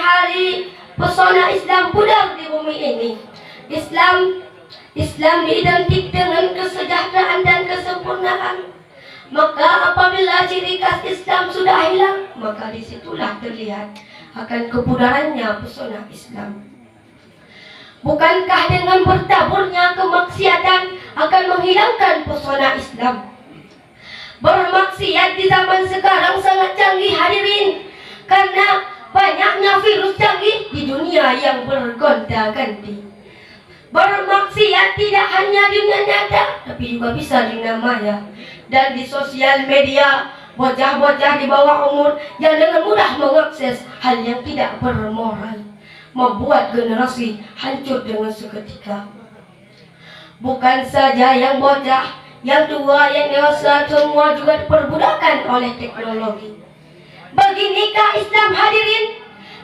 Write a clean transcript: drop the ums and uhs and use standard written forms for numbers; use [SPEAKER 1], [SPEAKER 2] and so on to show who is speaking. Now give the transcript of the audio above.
[SPEAKER 1] hari pesona Islam pudar di bumi ini. Islam identik dengan kesejahteraan dan kesempurnaan. Maka apabila ciri khas Islam sudah hilang, maka disitulah terlihat akan kepudarannya pesona Islam. Bukankah dengan bertaburnya kemaksiatan akan menghilangkan pesona Islam? Bermaksiat di zaman sekarang sangat canggih hadirin, karena banyaknya virus canggih di dunia yang bergonta-ganti. Bermaksiat tidak hanya di dunia nyata, tapi juga bisa di dunia maya dan di sosial media. Bocah-bocah di bawah umur yang dengan mudah mengakses hal yang tidak bermoral, membuat generasi hancur dengan seketika. Bukan saja yang bocah, yang tua, yang dewasa, semua juga diperbudakan oleh teknologi. Beginikah Islam hadirin?